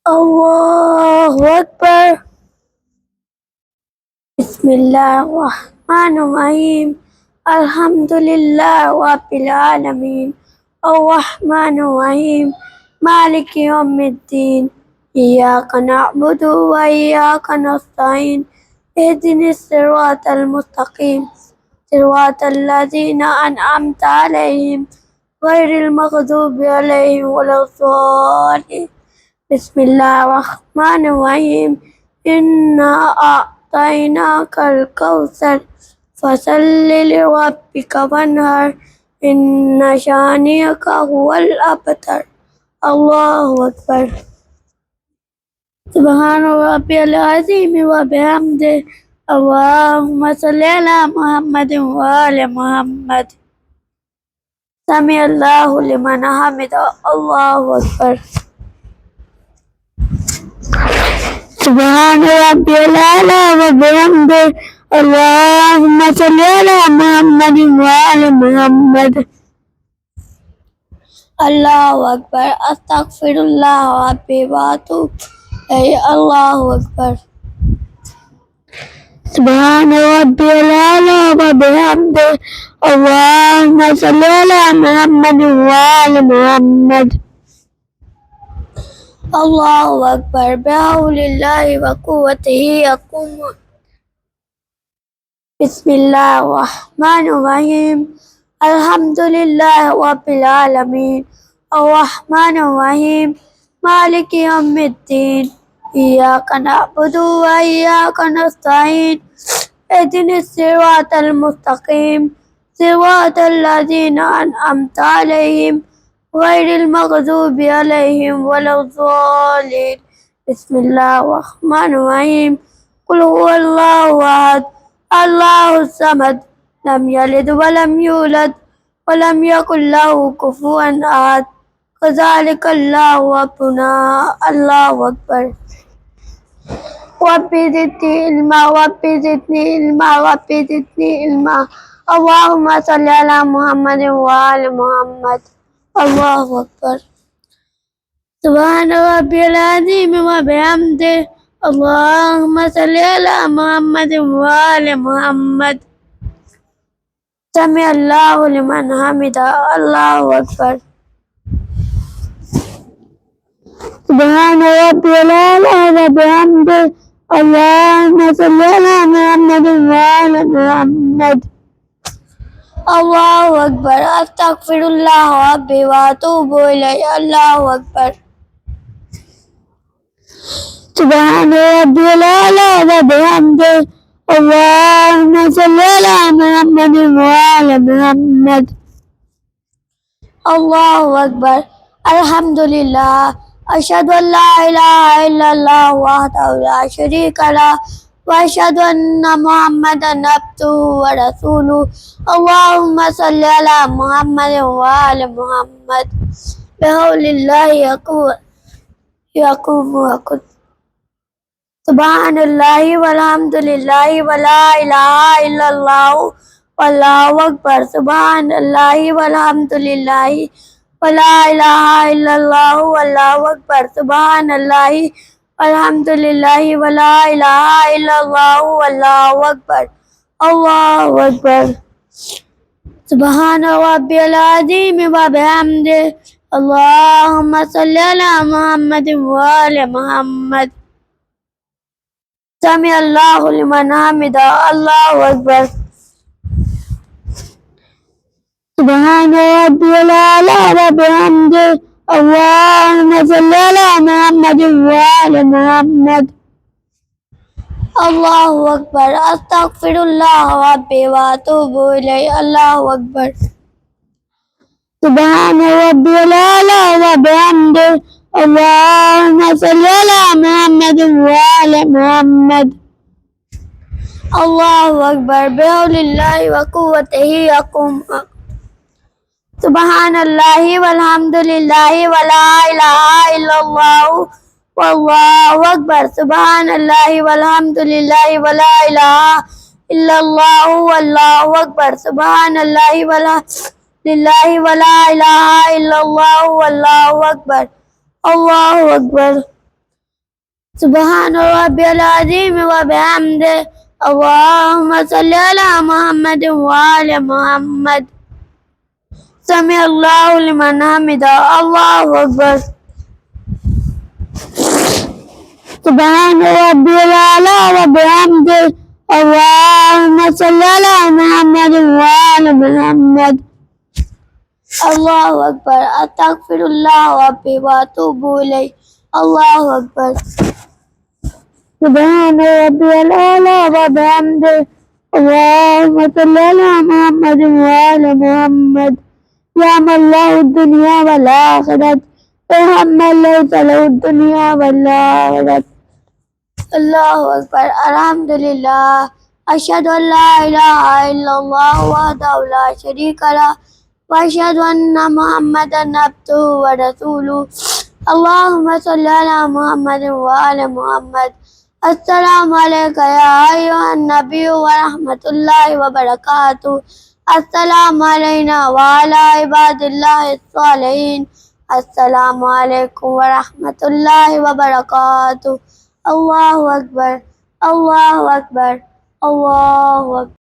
الله أكبر. بسم الله الرحمن الرحيم. الحمد لله رب العالمين الرحمن الرحيم مالك يوم الدين إياك نعبد وإياك نستعين اهدنا الصراط المستقيم صراط الذين أنعمت عليهم غير المغضوب عليهم ولا الضالين. بسم الله الرحمن الرحيم. إنا أعطيناك الكوثر فصل لربك وانهر إن شانئك هو الأبتر. الله أكبر. سبحان ربي العظيم وبحمده. اللهم صل على محمد وآل محمد. سمع الله لمن حمده. الله أكبر. سبحان ربي الأعلى وبحمده. اللهم صل على محمد وآل محمد. الله أكبر. أستغفر الله ربي وأتوب إليه. الله أكبر. سبحان ربي الأعلى وبحمده. اللهم صل على محمد وآل محمد. الله أكبر. بحول الله وقوته يقوم. بسم الله الرحمن الرحيم. الحمد لله رب العالمين الرحمن الرحيم مالك يوم الدين إياك نعبد وإياك نستعين اهدنا الصراط المستقيم صراط الذين أنعمت عليهم غير المغضوب عليهم ولا الضالين. بسم الله الرحمن الرحيم. قل هو الله أحد الله الصمد لم يلد ولم يولد ولم يكن له كفوا أحد. كذلك الله ربنا. الله أكبر. رب زدني علما رب زدني علما رب زدني علما. اللهم صل على محمد وآل محمد. الله أكبر. سبحان ربي العظيم وبحمده. اللهم صل على محمد وآل محمد. سمع الله لمن حمده. الله أكبر. سبحان ربي الأعلى وبحمده. اللهم صل على محمد وآل محمد. الله أكبر. أستغفر الله ربي وأتوب إليه. الله أكبر. سبحان ربي الأعلى وبحمده. اللهم صل على محمد وآل محمد. الله أكبر. الحمد لله. أشهد أن لا إله إلا الله وحده لا شريك له وأشهد أن محمدا عبده ورسوله. اللهم صل على محمد وآل محمد. بحول الله يقوم وقت. سبحان الله والحمد لله ولا إله إلا الله والله أكبر. سبحان الله والحمد لله ولا إله إلا الله والله أكبر. سبحان الله والحمد لله ولا إله إلا الله والله أكبر. الله أكبر. سبحان ربي العظيم وبحمده. اللهم صل على محمد وآل محمد. سمع الله لمن حمده. الله أكبر. سبحان ربي الأعلى وبحمده. اللهم صل على محمد وآل محمد. الله أكبر. أستغفر الله ربي وأتوب إليه. الله أكبر. سبحان ربي الأعلى وبحمده. اللهم صل على محمد وآل محمد. الله أكبر. بحول الله وقوته يقوم. سبحان الله والحمد لله ولا إله إلا الله والله أكبر. سبحان الله والحمد لله ولا إله إلا الله والله أكبر. سبحان الله والحمد لله ولا إله إلا الله والله أكبر. الله أكبر. سبحان ربي العظيم وبحمده اللهم صل على محمد وآل محمد سمع الله لمن حمده الله أكبر سبحان ربي الأعلى وبحمده اللهم صل على محمد وآل محمد الله أكبر أستغفر الله ربي وأتوب إليه الله أكبر سبحان ربي الأعلى وبحمده اللهم صل على محمد وآل محمد يا من له الدنيا والآخرة ارحم من ليس له الدنيا والآخرة الله أكبر الحمد لله أشهد أن لا إله إلا الله وحده لا شريك له وأشهد أن محمدا عبده ورسوله اللهم صل على محمد وآل محمد السلام عليك يا أيها النبي ورحمة الله وبركاته السلام علينا وعلى عباد الله الصالحين السلام عليكم ورحمة الله وبركاته الله أكبر الله أكبر الله أكبر